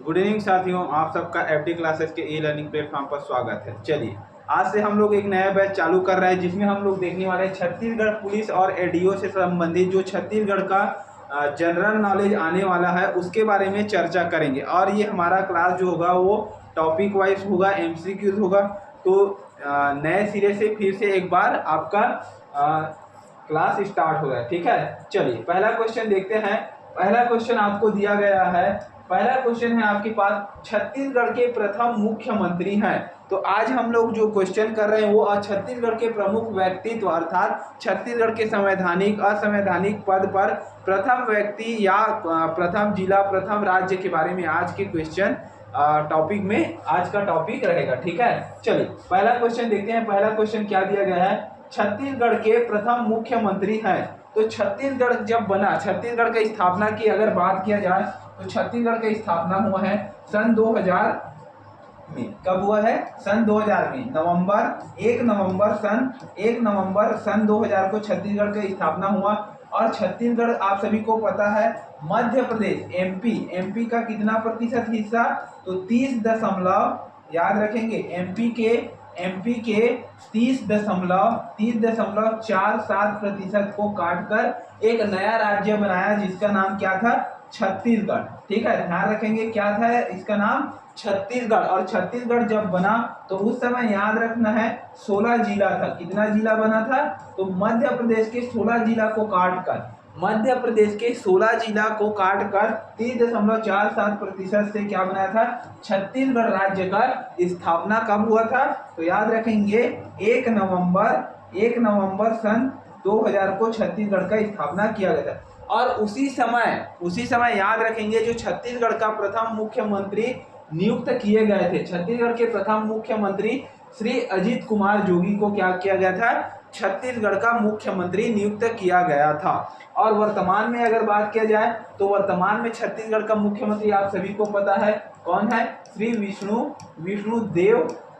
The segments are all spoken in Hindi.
गुड इवनिंग साथियों, आप सबका एफडी क्लासेस के ई लर्निंग प्लेटफॉर्म पर स्वागत है। चलिए, आज से हम लोग एक नया बैच चालू कर रहे हैं जिसमें हम लोग देखने वाले हैं छत्तीसगढ़ पुलिस और एडीओ से संबंधित जो छत्तीसगढ़ का जनरल नॉलेज आने वाला है उसके बारे में चर्चा करेंगे। और ये हमारा क्लास जो होगा वो टॉपिक वाइज होगा, एमसीक्यूज होगा। तो नए सिरे से फिर से एक बार आपका क्लास स्टार्ट हो रहा है। ठीक है, चलिए पहला क्वेश्चन देखते हैं। पहला क्वेश्चन आपको दिया गया है। पहला क्वेश्चन है आपके पास, छत्तीसगढ़ के प्रथम मुख्यमंत्री हैं। तो आज हम लोग जो क्वेश्चन कर रहे हैं वो छत्तीसगढ़ के प्रमुख व्यक्तित्व अर्थात छत्तीसगढ़ के संवैधानिक असंवैधानिक पद पर प्रथम व्यक्ति या प्रथम जिला प्रथम राज्य के बारे में आज के क्वेश्चन टॉपिक में आज का टॉपिक रहेगा। ठीक है, चलिए पहला क्वेश्चन देखते हैं। पहला क्वेश्चन क्या दिया गया है, छत्तीसगढ़ के प्रथम मुख्यमंत्री हैं। तो छत्तीसगढ़ जब बना, छत्तीसगढ़ की स्थापना की अगर बात किया जाए तो छत्तीसगढ़ का स्थापना हुआ है सन 2000 में। कब हुआ है? सन 2000 में। एक नवंबर सन 2000 को छत्तीसगढ़ का स्थापना हुआ। और छत्तीसगढ़ आप सभी को पता है मध्य प्रदेश एमपी का कितना प्रतिशत हिस्सा? तो 30 याद रखेंगे, एमपी के 30.47% को काटकर एक नया राज्य बनाया जिसका नाम क्या था? छत्तीसगढ़। ठीक है, ध्यान रखेंगे क्या था इसका नाम? छत्तीसगढ़। और छत्तीसगढ़ जब बना तो उस समय याद रखना है 16 जिला था। कितना जिला बना था? तो मध्य प्रदेश के 16 जिला को काटकर 30.47% से क्या बनाया था? छत्तीसगढ़ राज्य का स्थापना कब हुआ था? तो याद रखेंगे 1 नवंबर सन 2000 को छत्तीसगढ़ का स्थापना किया गया था। और उसी समय याद रखेंगे जो छत्तीसगढ़ का प्रथम मुख्यमंत्री नियुक्त किए गए थे, छत्तीसगढ़ के प्रथम मुख्यमंत्री श्री अजित कुमार जोगी को क्या किया गया था? छत्तीसगढ़ का मुख्यमंत्री नियुक्त किया गया था। और वर्तमान में अगर बात किया जाए तो वर्तमान में छत्तीसगढ़ का मुख्यमंत्री आप सभी को पता है कौन है? श्री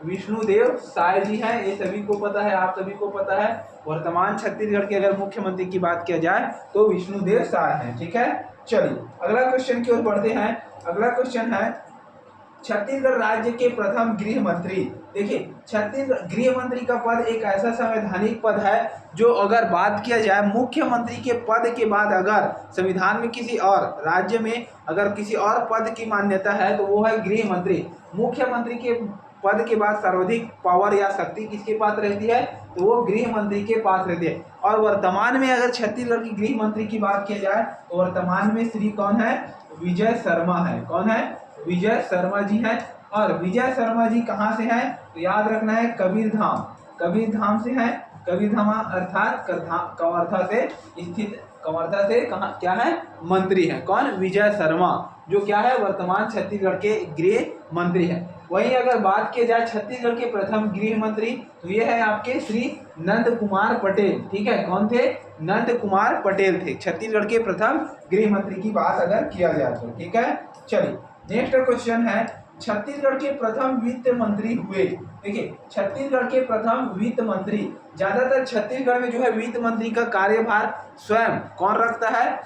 विष्णुदेव साय जी हैं। ये सभी को पता है, आप सभी को पता है। वर्तमान छत्तीसगढ़ के अगर मुख्यमंत्री की बात किया जाए तो विष्णुदेव साय हैं। ठीक है, चलिए अगला क्वेश्चन की ओर बढ़ते हैं। अगला क्वेश्चन है छत्तीसगढ़ राज्य के प्रथम गृह मंत्री। देखिए, छत्तीसगढ़ गृह मंत्री का पद एक ऐसा संवैधानिक पद है जो अगर बात किया जाए मुख्यमंत्री के पद के बाद अगर संविधान में किसी और राज्य में अगर किसी और पद की मान्यता है तो वो है गृह मंत्री। मुख्यमंत्री के पद के बाद सर्वाधिक पावर या शक्ति किसके पास रहती है? तो वो गृह मंत्री के पास रहती है। और वर्तमान में अगर छत्तीसगढ़ की गृह मंत्री की बात किया जाए तो वर्तमान में श्री कौन है? विजय शर्मा है। कौन है? विजय शर्मा जी हैं। और विजय शर्मा जी कहाँ से हैं? तो याद रखना है कबीरधाम से हैं। कबीरधाम अर्थात कवर्धा से स्थित, कवर्धा से कहाँ क्या है? मंत्री हैं। कौन? विजय शर्मा, जो क्या है वर्तमान छत्तीसगढ़ के गृह मंत्री हैं। वहीं अगर बात की जाए छत्तीसगढ़ के प्रथम गृह मंत्री तो ये है आपके श्री नंद कुमार पटेल। ठीक है, कौन थे? नंद कुमार पटेल थे छत्तीसगढ़ के प्रथम गृह मंत्री की बात अगर किया जाए तो। ठीक है, चलिए नेक्स्ट क्वेश्चन है, छत्तीसगढ़ के प्रथम वित्त मंत्री हुए। देखिए, छत्तीसगढ़ के प्रथम वित्त मंत्री, ज्यादातर छत्तीसगढ़ में जो है वित्त मंत्री का कार्यभार स्वयं कौन रखता है?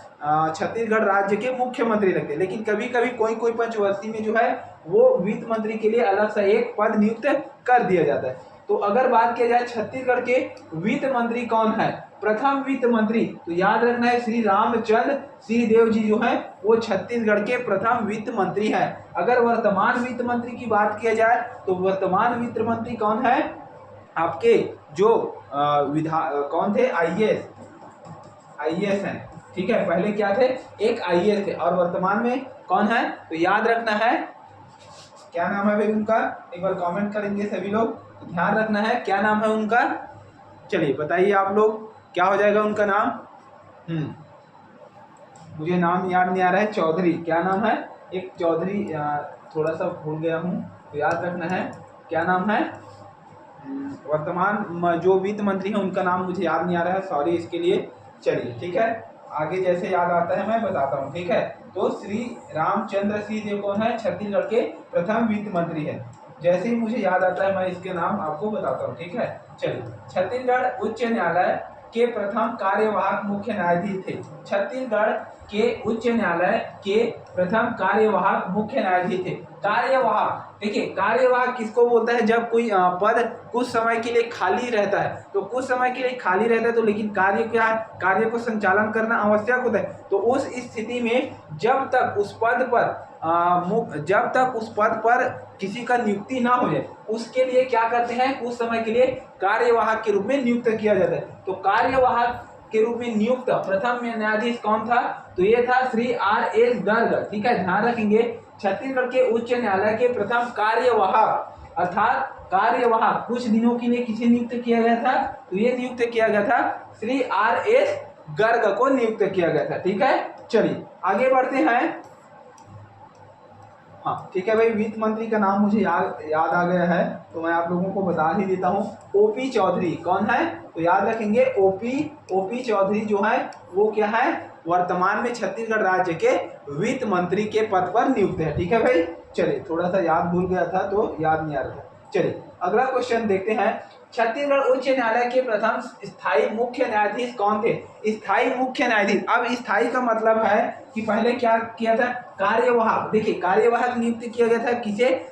छत्तीसगढ़ राज्य के मुख्यमंत्री रखते हैं। लेकिन कभी कभी कोई पंचवर्षीय में जो है वो वित्त मंत्री के लिए अलग से एक पद नियुक्त कर दिया जाता है। तो अगर बात किया जाए छत्तीसगढ़ के वित्त मंत्री कौन है? प्रथम वित्त मंत्री, तो याद रखना है श्री रामचंद्र सिंहदेव जी जो है वो छत्तीसगढ़ के प्रथम वित्त मंत्री हैं। अगर वर्तमान वित्त मंत्री की बात किया जाए तो वर्तमान वित्त मंत्री कौन है? आपके जो कौन थे? आईएएस हैं। ठीक है, पहले क्या थे? एक आईएएस थे। और वर्तमान में कौन है? तो याद रखना है क्या नाम है भाई उनका? एक बार कमेंट करेंगे सभी लोग, तो ध्यान रखना है क्या नाम है उनका। चलिए बताइए आप लोग क्या हो जाएगा उनका नाम? मुझे नाम याद नहीं आ रहा है। चौधरी, क्या नाम है? एक चौधरी, थोड़ा सा भूल गया हूँ, तो याद रखना है क्या नाम है। वर्तमान जो वित्त मंत्री है उनका नाम मुझे याद नहीं आ रहा है, सॉरी इसके लिए। चलिए ठीक है, आगे जैसे याद आता है मैं बताता हूँ। ठीक है, तो श्री रामचंद्र सिंहदेव कौन है? छत्तीसगढ़ के प्रथम वित्त मंत्री है। जैसे ही मुझे याद आता है मैं इसके नाम आपको बताता हूँ। ठीक है, चलिए छत्तीसगढ़ उच्च न्यायालय के प्रथम कार्यवाहक मुख्य न्यायाधीश थे। छत्तीसगढ़ के उच्च न्यायालय के प्रथम कार्यवाहक मुख्य न्यायाधीश थे। कार्यवाहक, देखिए कार्यवाहक किसको बोलता है, जब कोई पद कुछ समय के लिए खाली रहता है, तो कुछ समय के लिए खाली रहता है तो लेकिन कार्य क्या है, कार्य को संचालन करना आवश्यक होता है। तो उस स्थिति में जब तक उस पद पर किसी का नियुक्ति ना हो जाए, उसके लिए क्या करते हैं, कुछ समय के लिए कार्यवाहक के रूप में नियुक्त किया जाता है। तो कार्यवाहक के रूप में नियुक्त प्रथम न्यायाधीश कौन था, तो ये था श्री R.S. गर्ग। ठीक है, ध्यान रखेंगे, छत्तीसगढ़ के उच्च न्यायालय के प्रथम कार्यवाहक अर्थात कार्यवाहक कुछ दिनों के लिए किसे नियुक्त किया गया था, तो ये नियुक्त किया गया था श्री R.S. गर्ग को नियुक्त किया गया था। ठीक है, चलिए आगे बढ़ते हैं। हाँ ठीक है भाई, वित्त मंत्री का नाम मुझे याद आ गया है, तो मैं आप लोगों को बता ही देता हूँ। ओपी चौधरी कौन है, तो याद रखेंगे ओपी चौधरी जो है वो क्या है, वर्तमान में छत्तीसगढ़ राज्य के वित्त मंत्री के पद पर नियुक्त है। ठीक है भाई, चलिए थोड़ा सा याद भूल गया था तो याद नहीं आ रहा था। चलिए अगला क्वेश्चन देखते हैं। छत्तीसगढ़ उच्च न्यायालय के प्रथम स्थायी मुख्य न्यायाधीश कौन थे, स्थायी मुख्य न्यायाधीश। अब स्थायी का मतलब है कि पहले क्या किया था, कार्यवाहक। देखिए कार्यवाहक नियुक्त किया गया था किसे,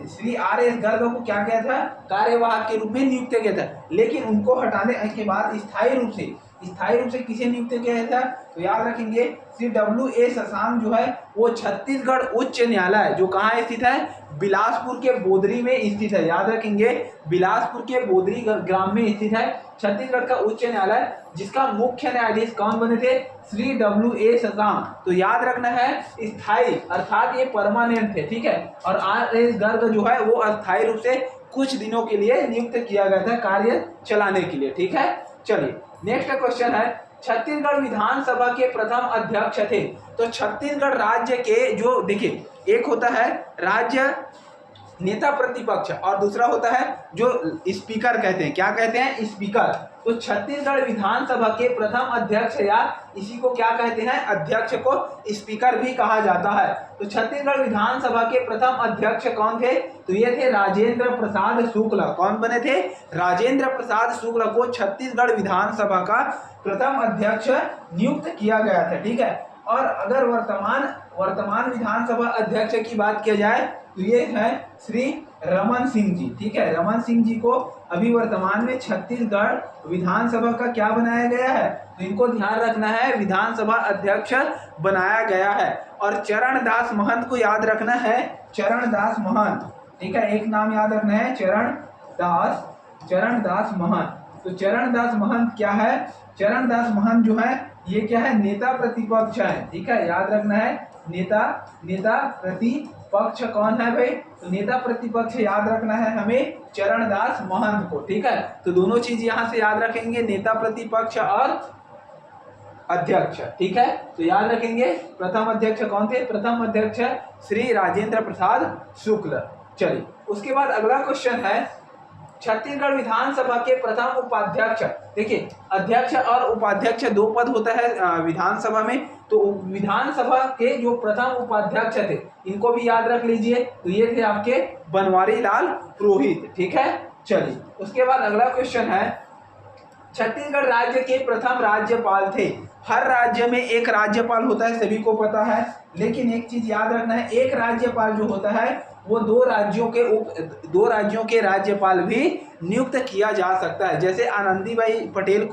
श्री R.S. गर्ग को क्या किया था, कार्यवाहक के रूप में नियुक्त किया था। लेकिन उनको हटाने के बाद स्थायी रूप से किसे नियुक्त किया गया था, तो याद रखेंगे श्री W.A. शशांक जो है वो छत्तीसगढ़ उच्च न्यायालय जो कहाँ स्थित है, बिलासपुर के बोदरी में स्थित है। याद रखेंगे बिलासपुर के बोदरी ग्राम में स्थित है छत्तीसगढ़ का उच्च न्यायालय, जिसका मुख्य न्यायाधीश कौन बने थे, श्री W.A. शशांक। तो याद रखना है स्थायी अर्थात ये परमानेंट थे। ठीक है, और R.S. गर्ग जो है वो अस्थायी रूप से कुछ दिनों के लिए नियुक्त किया गया था कार्य चलाने के लिए। ठीक है, चलिए नेक्स्ट क्वेश्चन है, छत्तीसगढ़ विधानसभा के प्रथम अध्यक्ष थे। तो छत्तीसगढ़ राज्य के जो देखिए, एक होता है राज्य नेता प्रतिपक्ष और दूसरा होता है जो स्पीकर कहते हैं, क्या कहते हैं, स्पीकर। तो छत्तीसगढ़ विधानसभा के प्रथम अध्यक्ष या इसी को क्या कहते हैं, अध्यक्ष को स्पीकर भी कहा जाता है। तो छत्तीसगढ़ विधानसभा के प्रथम अध्यक्ष कौन थे, तो ये थे राजेंद्र प्रसाद शुक्ल। कौन बने थे, राजेंद्र प्रसाद शुक्ल को छत्तीसगढ़ विधानसभा का प्रथम अध्यक्ष नियुक्त किया गया था। ठीक है, और अगर वर्तमान विधानसभा अध्यक्ष की बात किया जाए तो ये है श्री रमन सिंह जी। ठीक है, रमन सिंह जी को अभी वर्तमान में छत्तीसगढ़ विधानसभा का क्या बनाया गया है, तो इनको ध्यान रखना है विधानसभा अध्यक्ष बनाया गया है। और चरण दास महंत को याद रखना है, चरण दास महंत। ठीक है, एक नाम याद रखना है चरण दास महंत। तो चरण दास महंत क्या है, चरण दास महंत जो है ये क्या है, नेता प्रतिपक्ष है। ठीक है, याद रखना है नेता प्रतिपक्ष कौन है भाई, तो नेता प्रतिपक्ष याद रखना है हमें चरण दास महंत को। ठीक है, तो दोनों चीज यहाँ से याद रखेंगे, नेता प्रतिपक्ष और अध्यक्ष। ठीक है, तो याद रखेंगे प्रथम अध्यक्ष कौन थे, प्रथम अध्यक्ष श्री राजेंद्र प्रसाद शुक्ल। चलिए उसके बाद अगला क्वेश्चन है, छत्तीसगढ़ विधानसभा के प्रथम उपाध्यक्ष। देखिए अध्यक्ष और उपाध्यक्ष दो पद होता है विधानसभा में, तो विधानसभा के जो प्रथम उपाध्यक्ष थे इनको भी याद रख लीजिए, तो ये थे आपके बनवारी लाल पुरोहित। ठीक है, चलिए उसके बाद अगला क्वेश्चन है, छत्तीसगढ़ राज्य के प्रथम राज्यपाल थे। हर राज्य में एक राज्यपाल होता है, सभी को पता है, लेकिन एक चीज याद रखना है, एक राज्यपाल जो होता है वो दो राज्यों के राज्यपाल भी नियुक्त किया जा सकता है। जैसे आनंदीबाई पटेल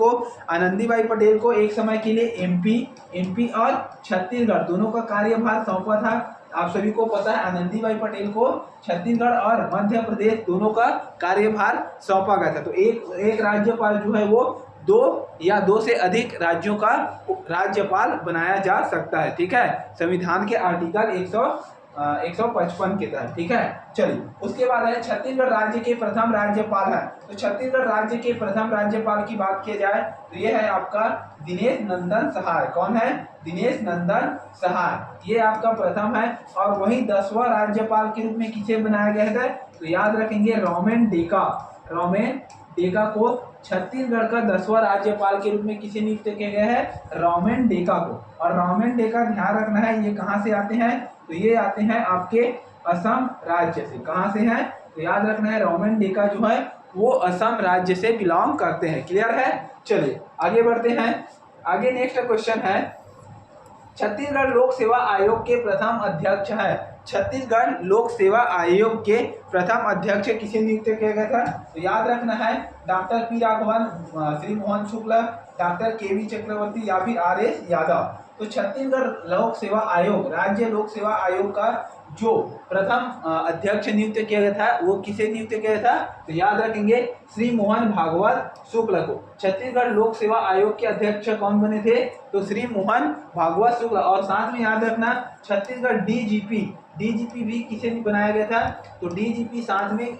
को एक समय के लिए एमपी और छत्तीसगढ़ दोनों का कार्यभार सौंपा था। आप सभी को पता है आनंदीबाई पटेल को छत्तीसगढ़ और मध्य प्रदेश दोनों का कार्यभार सौंपा गया था। तो एक राज्यपाल जो है वो दो से अधिक राज्यों का राज्यपाल बनाया जा सकता है। ठीक है, संविधान के आर्टिकल 155 के तहत। ठीक है, चलिए उसके बाद है छत्तीसगढ़ राज्य के प्रथम राज्यपाल है। तो छत्तीसगढ़ राज्य के प्रथम राज्यपाल की बात की जाए तो ये है आपका दिनेश नंदन सहाय। कौन है, दिनेश नंदन सहाय, ये आपका प्रथम है। और वही 10वां राज्यपाल के रूप में किसे बनाया गया था, तो याद रखेंगे रोमेन डेका को छत्तीसगढ़ का 10वां राज्यपाल के रूप में किसे नियुक्त किया गया है, रोमेन डेका को। और रोमेन डेका ध्यान रखना है ये कहाँ से आते हैं, तो ये आते हैं आपके असम राज्य से। कहाँ से हैं, तो याद रखना है रोमेन डेका जो है वो असम राज्य से बिलोंग करते हैं। क्लियर है? चलिए आगे बढ़ते हैं। आगे नेक्स्ट क्वेश्चन है, छत्तीसगढ़ लोक सेवा आयोग के प्रथम अध्यक्ष है। छत्तीसगढ़ लोक सेवा आयोग के प्रथम अध्यक्ष किसे नियुक्त किया गया था? तो याद रखना है doctor P Raghavan, Shri Mohan Shukla, doctor के वी चक्रवर्ती या फिर आर एस यादव। तो छत्तीसगढ़ लोक सेवा आयोग, राज्य लोक सेवा आयोग का जो प्रथम अध्यक्ष नियुक्त किया गया था वो किसे नियुक्त किया गया था? तो याद रखेंगे श्री मोहन भागवत शुक्ल को। छत्तीसगढ़ लोक सेवा आयोग के अध्यक्ष कौन बने थे? तो श्री मोहन भागवत शुक्ल। और साथ में याद रखना छत्तीसगढ़ डीजीपी भी किसे बनाया गया था? तो डीजीपी साथ में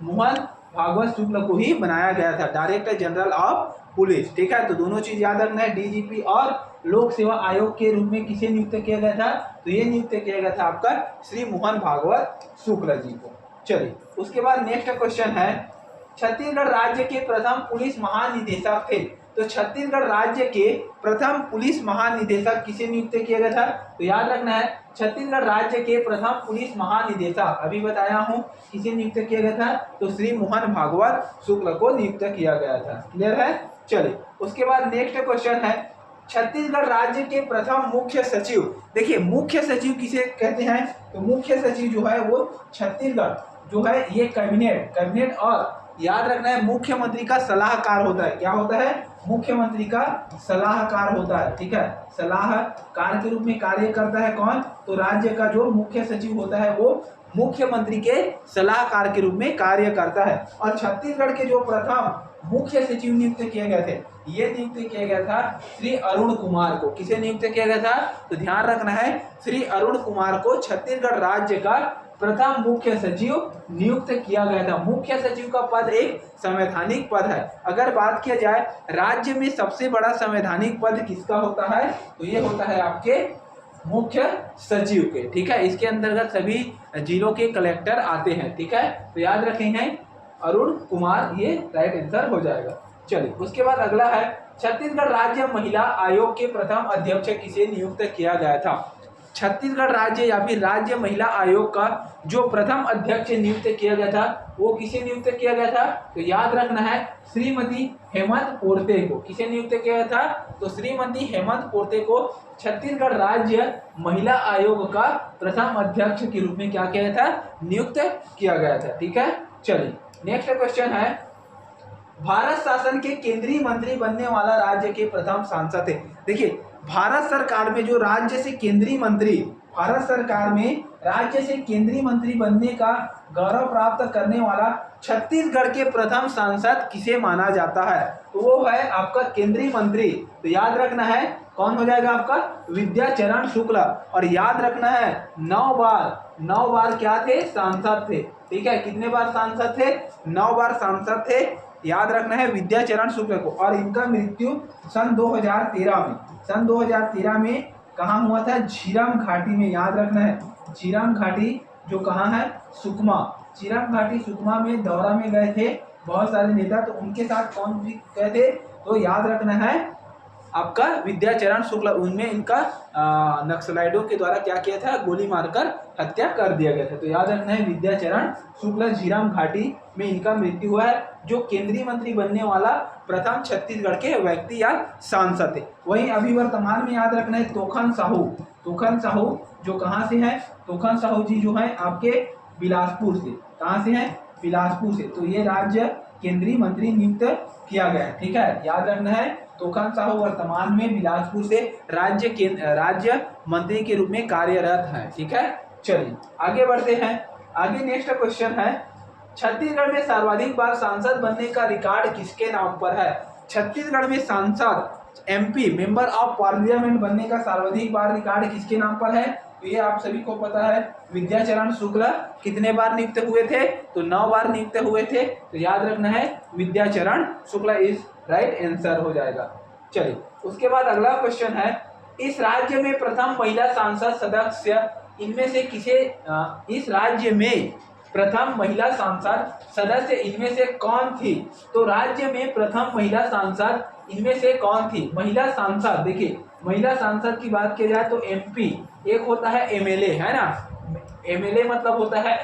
मोहन भागवत शुक्ल को ही बनाया गया था, डायरेक्टर जनरल ऑफ पुलिस। ठीक है, तो दोनों चीज याद रखना है, डीजीपी और लोक सेवा आयोग के रूप में किसे नियुक्त किया गया था? तो ये नियुक्त किया गया था आपका श्री मोहन भागवत शुक्ल जी को। चलिए उसके बाद नेक्स्ट क्वेश्चन है, छत्तीसगढ़ राज्य के प्रथम पुलिस महानिदेशक थे। तो छत्तीसगढ़ राज्य के प्रथम पुलिस महानिदेशक किसे नियुक्त किया गया था? तो याद रखना है छत्तीसगढ़ राज्य के प्रथम पुलिस महानिदेशक अभी बताया हूं किसे नियुक्त किया गया था? तो श्री मोहन भागवत शुक्ल को नियुक्त किया गया था। क्लियर है? चलिए उसके बाद नेक्स्ट क्वेश्चन है, छत्तीसगढ़ राज्य के प्रथम मुख्य सचिव। देखिए मुख्य सचिव किसे कहते हैं? तो मुख्य सचिव जो है वो छत्तीसगढ़ जो है ये कैबिनेट और याद रखना है मुख्यमंत्री का सलाहकार होता है। क्या होता है? मुख्यमंत्री का सलाहकार होता है। ठीक है, सलाहकार के रूप में कार्य करता है कौन? तो राज्य का जो मुख्य सचिव होता है वो मुख्यमंत्री के सलाहकार के रूप में कार्य करता है। और छत्तीसगढ़ के जो प्रथम मुख्य सचिव नियुक्त किए गए थे, ये नियुक्त किया गया था श्री अरुण कुमार को। किसे नियुक्त किया गया था? तो ध्यान रखना है श्री अरुण कुमार को छत्तीसगढ़ राज्य का प्रथम मुख्य सचिव नियुक्त किया गया था। मुख्य सचिव का पद एक संवैधानिक पद है। अगर बात किया जाए राज्य में सबसे बड़ा संवैधानिक पद किसका होता है? तो ये होता है आपके मुख्य सचिव के। ठीक है, इसके अंतर्गत सभी जिलों के कलेक्टर आते हैं। ठीक है, तो याद रखेंगे अरुण कुमार, ये राइट आंसर हो जाएगा। चलिए उसके बाद अगला है, छत्तीसगढ़ राज्य महिला आयोग के प्रथम अध्यक्ष किसे नियुक्त किया गया था? छत्तीसगढ़ राज्य या फिर राज्य महिला आयोग का जो प्रथम अध्यक्ष नियुक्त किया गया था वो किसे नियुक्त किया गया था? तो याद रखना है श्रीमती हेमंत पोर्ते को। किसे नियुक्त किया गया था? तो श्रीमती हेमंत पोर्ते को छत्तीसगढ़ राज्य महिला आयोग का प्रथम अध्यक्ष के रूप में क्या किया गया था? नियुक्त किया गया था। ठीक है, चलिए नेक्स्ट क्वेश्चन है, भारत शासन के केंद्रीय मंत्री बनने वाला राज्य के प्रथम सांसद थे। देखिए भारत सरकार में जो राज्य से केंद्रीय मंत्री, भारत सरकार में राज्य से केंद्रीय मंत्री बनने का गौरव प्राप्त करने वाला छत्तीसगढ़ के प्रथम सांसद किसे माना जाता है? तो वो है आपका केंद्रीय मंत्री। तो याद रखना है कौन हो जाएगा आपका? विद्याचरण शुक्ला। और याद रखना है 9 बार क्या थे? सांसद थे। ठीक है, कितने बार सांसद थे? 9 बार सांसद थे। याद रखना है विद्याचरण शुक्ल को। और इनका मृत्यु सन 2013 में कहाँ हुआ था? झीरम घाटी में। याद रखना है झीरम घाटी जो कहाँ है? सुकमा। झीरम घाटी सुकमा में दौरा में गए थे बहुत सारे नेता, तो उनके साथ कौन भी गए थे? तो याद रखना है आपका विद्याचरण शुक्ल। उनमें इनका नक्सलाइटों के द्वारा क्या किया था? गोली मारकर हत्या कर दिया गया था। तो याद रखना है विद्याचरण शुक्ल झीरम घाटी में इनका मृत्यु हुआ है, जो केंद्रीय मंत्री बनने वाला प्रथम छत्तीसगढ़ के व्यक्ति या सांसद थे। वहीं अभी वर्तमान में याद रखना है तोखन साहू जो कहाँ से है? तोखन साहू जी जो है आपके बिलासपुर से। कहाँ से है? बिलासपुर से। तो ये राज्य केंद्रीय मंत्री नियुक्त किया गया है। ठीक है, याद रखना है तोखन साहू वर्तमान में बिलासपुर से राज्य मंत्री के रूप में कार्यरत है। ठीक है, चलिए आगे बढ़ते हैं। आगे नेक्स्ट क्वेश्चन है, छत्तीसगढ़ में सर्वाधिक बार सांसद बनने का रिकॉर्ड किसके नाम पर है? छत्तीसगढ़ में सांसद MP मेंबर ऑफ पार्लियामेंट बनने का सर्वाधिक बार रिकॉर्ड किसके नाम पर है? तो ये आप सभी को पता है विद्याचरण शुक्ला कितने बार नियुक्त हुए थे? तो 9 बार नियुक्त हुए थे। तो याद रखना है विद्याचरण शुक्ला इज राइट आंसर हो जाएगा। चलिए उसके बाद अगला क्वेश्चन है, इस राज्य में प्रथम महिला सांसद सदस्य इनमें से किसे इस राज्य में प्रथम महिला सांसद सदस्य इनमें से कौन थी? तो राज्य में प्रथम महिला सांसद इनमें से कौन थी? महिला सांसद, देखिए महिला सांसद की बात की जाए तो MP, एक होता है MLA, है ना? MLA मतलब होता है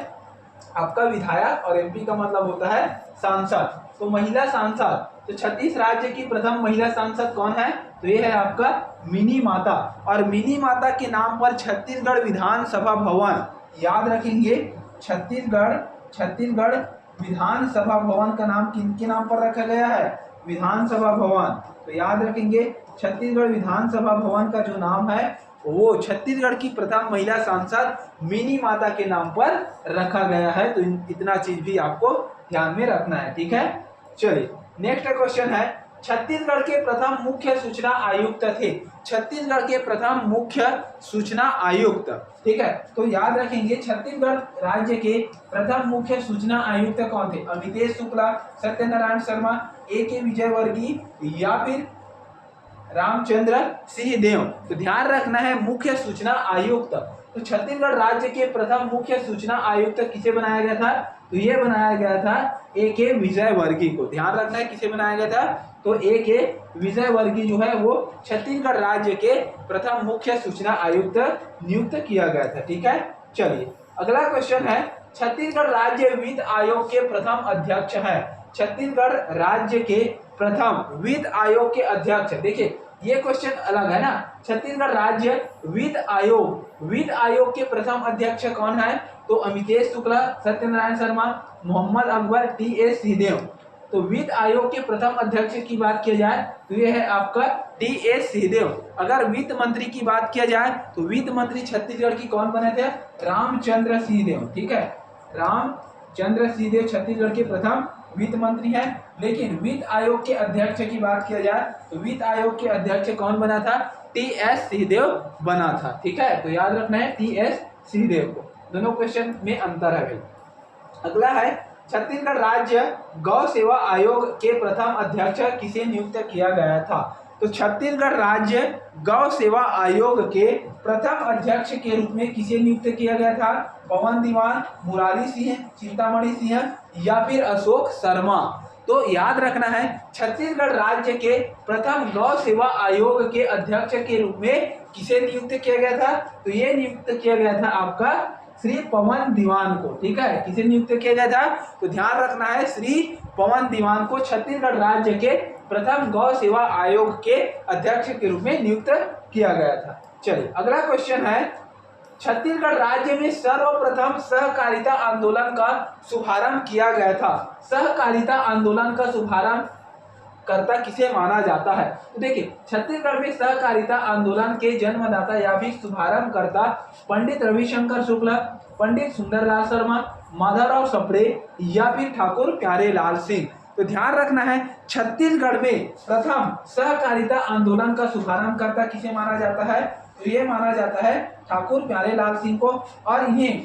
आपका विधायक और एमपी का मतलब होता है सांसद। तो महिला सांसद, तो छत्तीस राज्य की प्रथम महिला सांसद कौन है? तो ये है आपका मिनी माता। और मिनी माता के नाम पर छत्तीसगढ़ विधानसभा भवन, याद रखेंगे, छत्तीसगढ़ विधानसभा भवन का नाम किनके नाम पर रखा गया है? विधानसभा भवन। तो याद रखेंगे छत्तीसगढ़ विधानसभा भवन का जो नाम है वो छत्तीसगढ़ की प्रथम महिला सांसद मिनी माता के नाम पर रखा गया है। तो इतना चीज भी आपको ध्यान में रखना है, ठीक है। चलिए नेक्स्ट क्वेश्चन है, छत्तीसगढ़ के प्रथम मुख्य सूचना आयुक्त थे। छत्तीसगढ़ के प्रथम मुख्य सूचना आयुक्त, ठीक है। तो याद रखेंगे छत्तीसगढ़ राज्य के प्रथम मुख्य सूचना आयुक्त कौन थे? अमितेश शुक्ला, सत्यनारायण शर्मा, A.K. विजयवर्गीय या फिर रामचंद्र सिंहदेव। तो ध्यान रखना है मुख्य सूचना आयुक्त। तो छत्तीसगढ़ राज्य के प्रथम मुख्य सूचना आयुक्त किसे बनाया गया था? तो ये बनाया गया था A.K. विजयवर्गीय को। ध्यान रखना है किसे बनाया गया था? तो A.K. विजयवर्गीय जो है वो छत्तीसगढ़ राज्य के प्रथम मुख्य सूचना आयुक्त नियुक्त किया गया था, ठीक है। चलिए अगला क्वेश्चन है, छत्तीसगढ़ राज्य वित्त आयोग के प्रथम अध्यक्ष है। छत्तीसगढ़ राज्य के प्रथम वित्त आयोग के अध्यक्ष, देखिए ये क्वेश्चन अलग है ना। छत्तीसगढ़ राज्य वित्त आयोग के प्रथम अध्यक्ष कौन है? तो अमितेश शुक्ला, सत्यनारायण शर्मा, मोहम्मद अकबर, T.S. सिंहदेव। तो वित्त आयोग के प्रथम अध्यक्ष की बात किया जाए तो ये है आपका T.S. सिंहदेव। अगर वित्त मंत्री की बात किया जाए तो वित्त मंत्री छत्तीसगढ़ की कौन बने थे? रामचंद्र सिंहदेव, ठीक है। रामचंद्र सिंहदेव छत्तीसगढ़ के प्रथम वित्त मंत्री हैं। लेकिन वित्त आयोग के अध्यक्ष की बात किया जाए तो वित्त आयोग के अध्यक्ष कौन बना था? T.S. सिंहदेव बना था, ठीक है। तो याद रखना है T.S. सिंहदेव को। दोनों क्वेश्चन में अंतर है भाई। अगला है, छत्तीसगढ़ राज्य गौ सेवा आयोग के प्रथम अध्यक्ष किसे नियुक्त किया गया था? तो छत्तीसगढ़ राज्य गौ सेवा आयोग के प्रथम अध्यक्ष के रूप में किसे नियुक्त किया गया था? पवन दीवान, मुरारी सिंह, चिंतामणि सिंह या फिर अशोक शर्मा। तो याद रखना है छत्तीसगढ़ राज्य के प्रथम गौ सेवा आयोग के अध्यक्ष के रूप में किसे नियुक्त किया गया था? तो ये नियुक्त किया गया था आपका श्री पवन दीवान को, ठीक है। किसे नियुक्त किया गया था? तो ध्यान रखना है श्री पवन दीवान को छत्तीसगढ़ राज्य के प्रथम गौ सेवा आयोग के अध्यक्ष के रूप में नियुक्त किया गया था। चलिए अगला क्वेश्चन है, छत्तीसगढ़ राज्य में सर्वप्रथम सहकारिता आंदोलन का शुभारंभ किया गया था। सहकारिता आंदोलन का शुभारंभ कर्ता किसे माना जाता है? तो देखिए छत्तीसगढ़ में सहकारिता आंदोलन के जन्मदाता या फिर शुभारंभ कर्ता पंडित रविशंकर शुक्ला, पंडित सुंदरलाल शर्मा, माधवराव सप्रे या फिर ठाकुर प्यारेलाल सिंह। तो ध्यान रखना है छत्तीसगढ़ में प्रथम सहकारिता आंदोलन का शुभारंभ कर्ता किसे माना जाता है? तो ये माना जाता है ठाकुर प्यारेलाल सिंह को। और इन्हें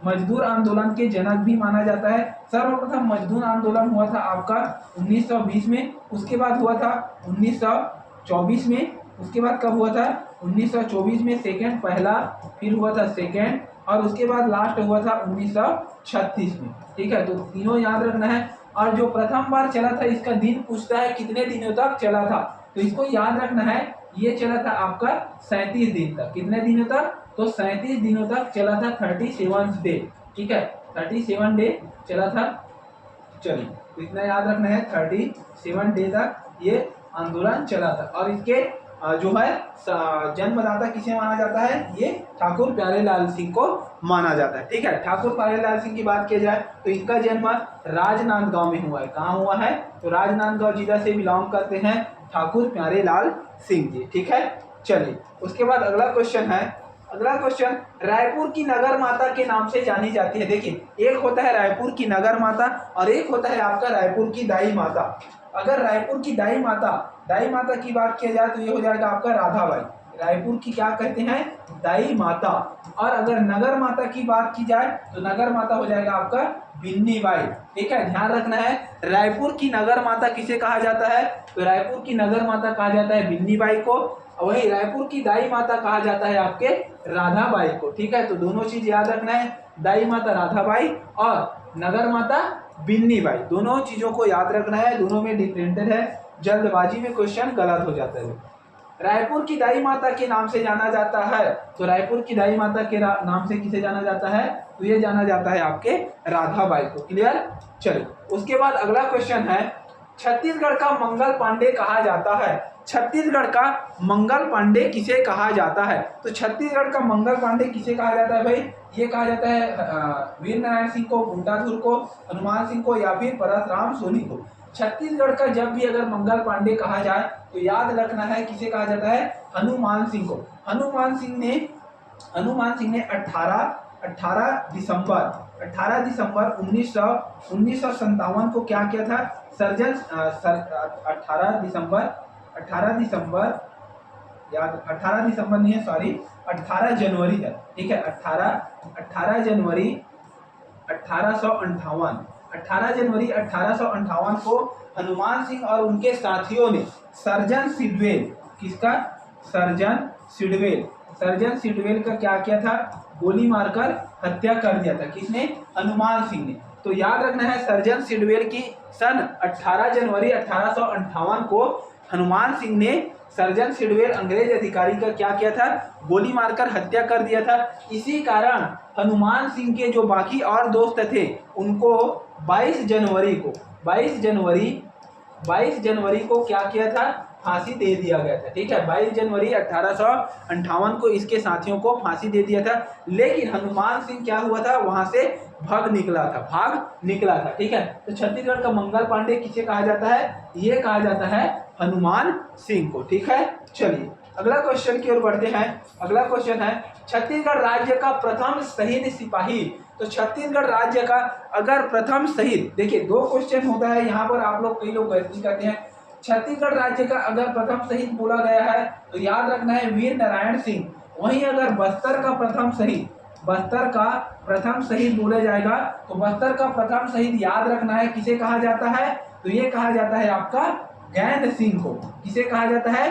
मजदूर आंदोलन के जनक भी माना जाता है। सर्वप्रथम मजदूर आंदोलन हुआ था आपका 1920 में, उसके बाद हुआ था 1924 में, उसके बाद कब हुआ था? 1924 में सेकेंड पहला, फिर हुआ था सेकेंड और उसके बाद लास्ट हुआ था 1936 में, ठीक है। तो तीनों याद रखना है। और जो प्रथम बार चला था इसका दिन पूछता है कितने दिनों तक चला था, तो इसको याद रखना है ये चला था आपका 37 दिन तक। कितने दिनों तक? तो 37 दिनों तक चला था, 37 डे, ठीक है। 37 डे चला था। चलिए तो इतना याद रखना है 37 डे तक ये आंदोलन चला था। और इसके जो है जन्मदाता किसे माना जाता है? ये ठाकुर प्यारेलाल सिंह को माना जाता है, ठीक है। ठाकुर प्यारेलाल सिंह की बात किया जाए तो इनका जन्म राजनांदगांव में हुआ है। कहाँ हुआ है? तो राजनांदगांव जिला से बिलोंग करते हैं ठाकुर प्यारेलाल सिंह जी, ठीक है। चलिए उसके बाद अगला क्वेश्चन है, अगला क्वेश्चन रायपुर की नगर माता के नाम से जानी जाती है। देखिए एक होता है रायपुर की नगर माता और एक होता है आपका रायपुर की दाई माता। अगर रायपुर की दाई माता की बात किया जाए तो ये हो जाएगा आपका राधाबाई। रायपुर की क्या कहते हैं? दाई माता। और अगर नगर माता की बात की जाए तो नगर माता हो जाएगा आपका बिन्नी बाई, ठीक है। ध्यान रखना है रायपुर की नगर माता किसे कहा जाता है? तो रायपुर की नगर माता कहा जाता है बिन्नी बाई को। वही रायपुर की दाई माता कहा जाता है आपके राधाबाई को, ठीक है। तो दोनों चीज याद रखना है, दाई माता राधाबाई और नगर माता बिन्नी बाई, दोनों चीजों को याद रखना है। दोनों में डिफरेंटेड है, जल्दबाजी में क्वेश्चन गलत हो जाता है। रायपुर की दाई माता के नाम से जाना जाता है, तो रायपुर की दाई माता के नाम से किसे जाना जाता है, तो ये जाना जाता है आपके राधा बाई को। क्लियर। चलिए उसके बाद अगला क्वेश्चन है, छत्तीसगढ़ का मंगल पांडे कहा जाता है। छत्तीसगढ़ का मंगल पांडे किसे कहा जाता है, तो छत्तीसगढ़ का मंगल पांडे किसे कहा जाता है भाई, ये कहा जाता है वीर नारायण सिंह को, गुंडाधुर को, हनुमान सिंह को या फिर परशुराम सोनी को। छत्तीसगढ़ का जब भी अगर मंगल पांडे कहा जाए तो याद रखना है किसे कहा जाता है, हनुमान सिंह को। हनुमान सिंह ने 18 दिसंबर 1957 को क्या किया था, 18 जनवरी है, ठीक है, 18 जनवरी 1858 को हनुमान सिंह और उनके साथियों ने सर्जन सिडवेल का क्या किया था, गोली मारकर हत्या कर दिया था। किसने, हनुमान सिंह ने। तो याद रखना है सर्जन सिडवेल की सन 18 जनवरी 1858 को हनुमान सिंह ने सर्जन सिडवेल अंग्रेज अधिकारी का क्या किया था, गोली मारकर हत्या कर दिया था। इसी कारण हनुमान सिंह के जो बाकी और दोस्त थे उनको 22 जनवरी को क्या किया था, फांसी दे दिया गया था। ठीक है, 22 जनवरी 1858 को इसके साथियों को फांसी दे दिया था। लेकिन हनुमान सिंह क्या हुआ था, वहां से भाग निकला था। ठीक है, तो छत्तीसगढ़ का मंगल पांडे किसे कहा जाता है, ये कहा जाता है हनुमान सिंह को। ठीक है, चलिए अगला क्वेश्चन की ओर बढ़ते हैं। अगला क्वेश्चन है, छत्तीसगढ़ राज्य का प्रथम शहीद सिपाही। तो छत्तीसगढ़ राज्य का अगर प्रथम शहीद, देखिए 2 क्वेश्चन होता है यहाँ पर, आप लोग कई लोग गलती करते हैं। छत्तीसगढ़ राज्य का अगर प्रथम शहीद बोला गया है तो याद रखना है वीर नारायण सिंह। वहीं अगर बस्तर का प्रथम शहीद बोला जाएगा तो बस्तर का प्रथम शहीद याद रखना है किसे कहा जाता है, तो ये कहा जाता है आपका गैंद सिंह को। किसे कहा जाता है,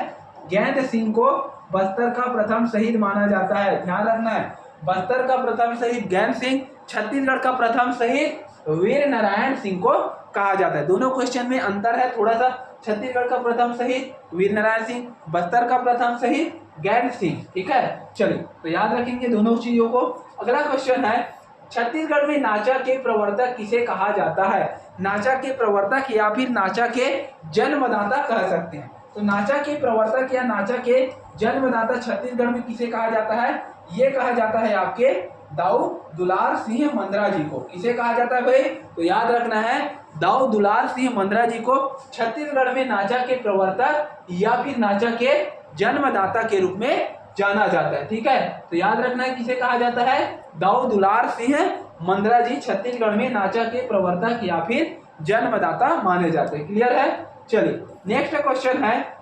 गैंद सिंह को बस्तर का प्रथम शहीद माना जाता है। ध्यान रखना है, बस्तर का प्रथम शहीद गैंद सिंह, छत्तीसगढ़ का प्रथम शहीद वीर नारायण सिंह को कहा जाता है। दोनों क्वेश्चन में अंतर है थोड़ा सा। छत्तीसगढ़ का प्रथम शहीद वीर नारायण सिंह, बस्तर का प्रथम शहीद गैंद सिंह। ठीक है, चलिए तो याद रखेंगे दोनों चीजों को। अगला क्वेश्चन है, छत्तीसगढ़ में नाचा के प्रवर्तक किसे कहा जाता है। नाचा के प्रवर्तक या फिर नाचा के जन्मदाता कह सकते हैं। तो नाचा के प्रवर्तक या नाचा के जन्मदाता छत्तीसगढ़ में किसे कहा जाता है, ये कहा जाता है आपके दाऊ दुलार सिंह मंद्रा जी को। किसे कहा जाता है भाई, तो याद रखना है दाऊ दुलार सिंह मंद्रा जी को छत्तीसगढ़ में नाचा के प्रवर्तक या फिर नाचा के जन्मदाता के रूप में जाना जाता है। ठीक है, तो याद रखना है किसे कहा जाता है, दाऊ दुलार सिंह मंद्रा जी छत्तीसगढ़ में नाचा के प्रवर्तक या फिर जन्मदाता माने जाते हैं। क्लियर है। चलिए नेक्स्ट क्वेश्चन है,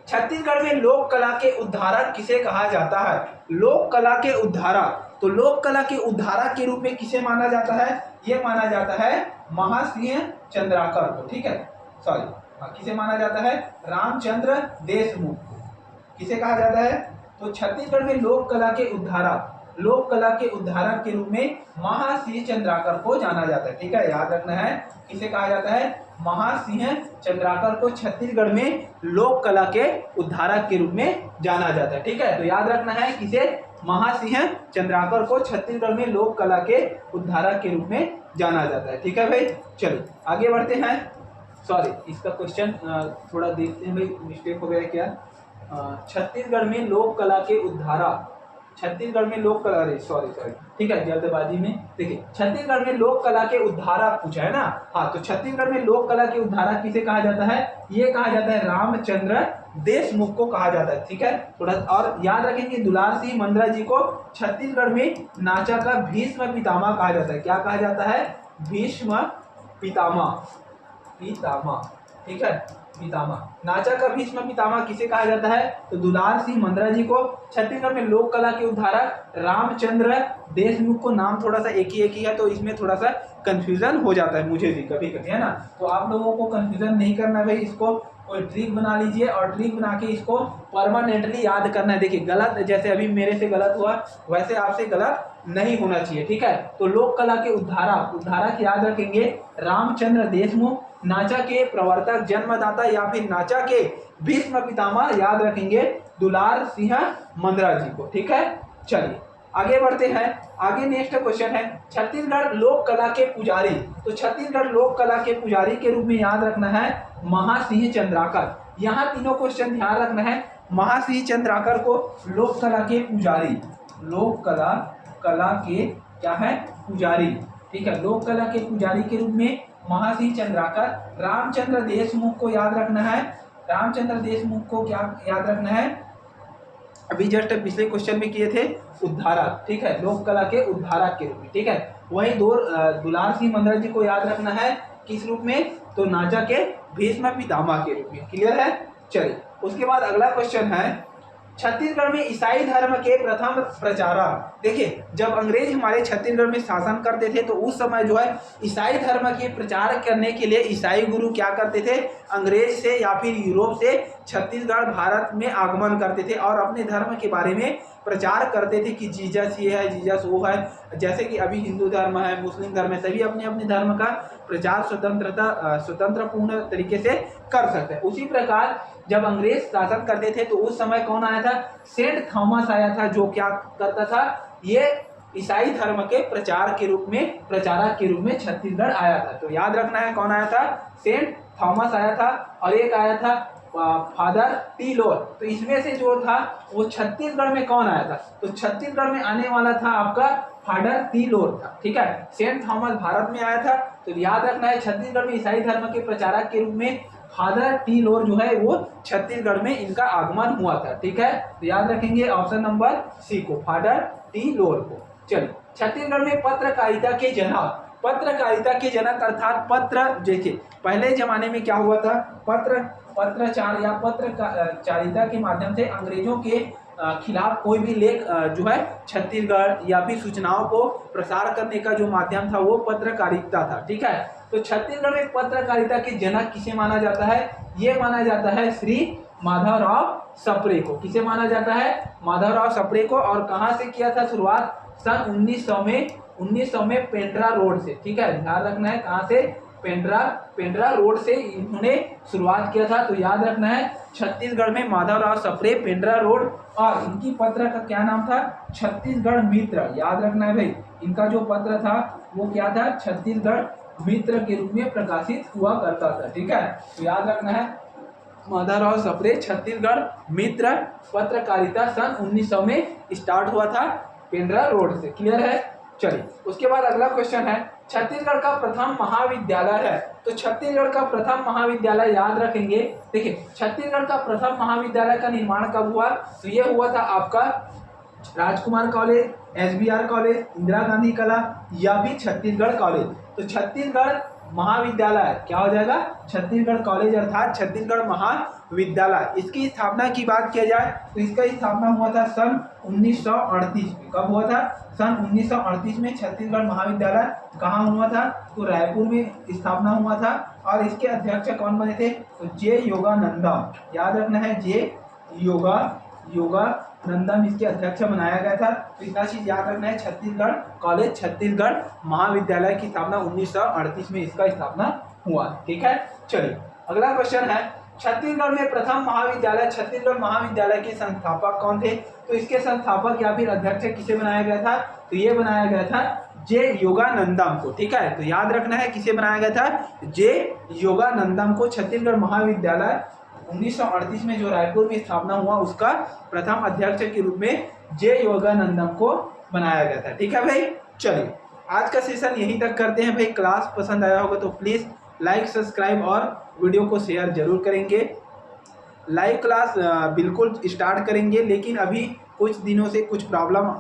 छत्तीसगढ़ में लोक कला के उद्धारक किसे कहा जाता है। लोक कला के उद्धारक, तो लोक कला के उद्धारक के रूप में किसे माना जाता है, ये माना जाता है महासिंह चंद्राकर को। ठीक है, सॉरी किसे माना जाता है, रामचंद्र देशमुख को। किसे कहा जाता है, तो छत्तीसगढ़ में लोक कला के उद्धारक के रूप में महासिंह चंद्राकर को जाना जाता है। ठीक है, याद रखना है किसे कहा जाता है, महासिंह चंद्राकर को छत्तीसगढ़ में लोक कला के उद्धारक के रूप में जाना जाता है। ठीक है, तो याद रखना है किसे, महासिंह चंद्राकर को छत्तीसगढ़ में लोक कला के उद्धारक के रूप में जाना जाता है। ठीक है भाई, चलिए आगे बढ़ते हैं। सॉरी, इसका क्वेश्चन थोड़ा देखते हैं भाई, मिस्टेक हो गया क्या। छत्तीसगढ़ में लोक कला के उद्धारक, छत्तीसगढ़ में लोक कला, सॉरी ठीक है, जल्दबाजी में। देखिए छत्तीसगढ़ में लोक कला के उद्धारक पूछा है ना। हाँ, तो छत्तीसगढ़ में लोक कला के उद्धारक किसे कहा जाता है, ये कहा जाता है रामचंद्र देशमुख को कहा जाता है। ठीक है, थोड़ा और याद रखेंगे दुलार सिंह मंद्रा जी को छत्तीसगढ़ में नाचा का भीष्म पितामह कहा जाता है। क्या कहा जाता है, भीष्म पितामह। ठीक है, पितामह, नाचा का भीष्म पितामह किसे कहा जाता है, तो दुलार सिंह मंद्रा जी को। छत्तीसगढ़ में लोक कला के उद्धारक रामचंद्र देशमुख को। नाम थोड़ा सा एक ही है तो इसमें थोड़ा सा कंफ्यूजन हो जाता है, मुझे भी कभी कभी, है ना। तो आप लोगों को कंफ्यूजन नहीं करना भाई, इसको कोई ट्रिक बना लीजिए और ट्रिक बना के इसको परमानेंटली याद करना है। देखिए गलत, जैसे अभी मेरे से गलत हुआ वैसे आपसे गलत नहीं होना चाहिए, ठीक है। तो लोक कला के उद्धारा की याद रखेंगे रामचंद्र देशमुख, नाचा के प्रवर्तक जन्मदाता या फिर नाचा के भीष्म पितामह याद रखेंगे दुलार सिंह मंदरा जी को, ठीक है। चलिए आगे बढ़ते हैं। आगे नेक्स्ट क्वेश्चन है छत्तीसगढ़ लोक कला के पुजारी। तो छत्तीसगढ़ लोक कला के पुजारी के रूप में याद रखना है महासिंह चंद्राकर। यहाँ तीनों क्वेश्चन ध्यान रखना है। महासिंह चंद्राकर को लोक कला के पुजारी, लोक कला के क्या है पुजारी, ठीक है। लोक कला के पुजारी के रूप में महासिंह चंद्राकर। रामचंद्र देशमुख को याद रखना है, रामचंद्र देशमुख को क्या याद रखना है, अभी जस्ट पिछले क्वेश्चन में किए थे उद्धारक, ठीक है, लोक कला के उद्धारक के रूप में, ठीक है। वही दुलार सिंह मंदरा जी को याद रखना है किस रूप में, तो नाचा के भीष्म पितामह के रूप में। क्लियर है। चलिए उसके बाद अगला क्वेश्चन है छत्तीसगढ़ में ईसाई धर्म के प्रथम प्रचारक। देखिए जब अंग्रेज हमारे छत्तीसगढ़ में शासन करते थे तो उस समय जो है ईसाई धर्म के प्रचार करने के लिए ईसाई गुरु क्या करते थे, अंग्रेज से या फिर यूरोप से छत्तीसगढ़ भारत में आगमन करते थे और अपने धर्म के बारे में प्रचार करते थे कि जीसस ये है, जीसस वो है। जैसे कि अभी हिंदू धर्म है, मुस्लिम धर्म है, सभी अपने अपने धर्म का प्रचार स्वतंत्रपूर्ण तरीके से कर सकते हैं। उसी प्रकार जब अंग्रेज शासन करते थे तो उस समय कौन आया था, सेंट थॉमस आया था, जो क्या करता था, ये ईसाई धर्म के प्रचार के रूप में, प्रचारक के रूप में छत्तीसगढ़ आया था। तो याद रखना है कौन आया था, सेंट थॉमस आया था और एक आया था फादर टी लोर। तो इसमें से जो था वो छत्तीसगढ़ में कौन आया था, तो छत्तीसगढ़ में आने वाला था आपका फादर टी लोर था, ठीक है। सेंट थॉमस भारत में आया था। तो याद रखना है छत्तीसगढ़ में ईसाई धर्म के प्रचारक के रूप में फादर टी लोर जो है वो छत्तीसगढ़ में इनका आगमन हुआ था, ठीक है। तो याद रखेंगे ऑप्शन नंबर सी को, फादर टी लोर को। चलिए छत्तीसगढ़ में पत्रकारिता के जनक, पत्रकारिता के जनक अर्थात पत्र, देखिए पहले जमाने में क्या हुआ था, पत्रचार या पत्रकारिता के माध्यम से अंग्रेजों के खिलाफ कोई भी लेख जो है छत्तीसगढ़ या फिर सूचनाओं को प्रसार करने का जो माध्यम था वो पत्रकारिता था, ठीक है। तो छत्तीसगढ़ में पत्रकारिता के जनक किसे माना जाता है, ये माना जाता है श्री माधवराव सप्रे को। किसे माना जाता है, माधवराव सप्रे को। और कहाँ से किया था शुरुआत, सन 1900 में पेंड्रा रोड से, ठीक है। ध्यान रखना है कहाँ से, पेंड्रा रोड से इन्होंने शुरुआत किया था। तो याद रखना है छत्तीसगढ़ में माधवराव सप्रे, पेंड्रा रोड, और इनकी पत्र का क्या नाम था, छत्तीसगढ़ मित्र। याद रखना है भाई, इनका जो पत्र था वो क्या था, छत्तीसगढ़ मित्र के रूप में प्रकाशित हुआ करता था, ठीक है। तो याद रखना है माधवराव सप्रे, छत्तीसगढ़ मित्र, पत्रकारिता सन 1900 में स्टार्ट हुआ था पेंड्रा रोड से। क्लियर है। चलिए उसके बाद अगला क्वेश्चन है छत्तीसगढ़ का प्रथम महाविद्यालय है। तो छत्तीसगढ़ का प्रथम महाविद्यालय याद रखेंगे। देखिए छत्तीसगढ़ का प्रथम महाविद्यालय का निर्माण कब हुआ, तो ये हुआ था आपका Rajkumar college, SBR college, Indira Gandhi कला या भी छत्तीसगढ़ कॉलेज। तो छत्तीसगढ़ महाविद्यालय क्या हो जाएगा, छत्तीसगढ़ कॉलेज अर्थात छत्तीसगढ़ महाविद्यालय। इसकी स्थापना की बात किया जाए तो इसका स्थापना हुआ था सन 1938 में। कब हुआ था, सन 1938 में छत्तीसगढ़ महाविद्यालय कहाँ हुआ था, तो रायपुर में स्थापना हुआ था। और इसके अध्यक्ष कौन बने थे, तो जे योगानंदम। याद रखना है जे योगानंदम इसके अध्यक्ष बनाया गया था। तो इतना चीज याद रखना है, छत्तीसगढ़ कॉलेज, छत्तीसगढ़ महाविद्यालय की स्थापना 1938 में इसका स्थापना हुआ, ठीक है। चलिए अगला क्वेश्चन है छत्तीसगढ़ में प्रथम महाविद्यालय, छत्तीसगढ़ महाविद्यालय के संस्थापक कौन थे, तो इसके संस्थापक या फिर अध्यक्ष किसे बनाया गया था, तो ये बनाया गया था जे योगानंदम को, ठीक है। तो याद रखना है किसे बनाया गया था, जे योगानंदम को। छत्तीसगढ़ महाविद्यालय 1938 में जो रायपुर में स्थापना हुआ उसका प्रथम अध्यक्ष के रूप में जे योगानंदम को बनाया गया था, ठीक है भाई। चलिए आज का सेशन यहीं तक करते हैं भाई। क्लास पसंद आया होगा तो प्लीज़ लाइक, सब्सक्राइब और वीडियो को शेयर जरूर करेंगे। लाइव क्लास बिल्कुल स्टार्ट करेंगे, लेकिन अभी कुछ दिनों से कुछ प्रॉब्लम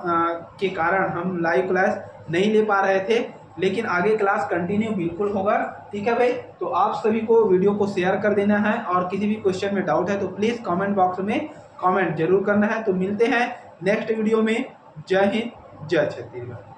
के कारण हम लाइव क्लास नहीं ले पा रहे थे, लेकिन आगे क्लास कंटिन्यू बिल्कुल होगा, ठीक है भाई। तो आप सभी को वीडियो को शेयर कर देना है और किसी भी क्वेश्चन में डाउट है तो प्लीज़ कमेंट बॉक्स में कमेंट जरूर करना है। तो मिलते हैं नेक्स्ट वीडियो में। जय हिंद, जय छत्तीसगढ़।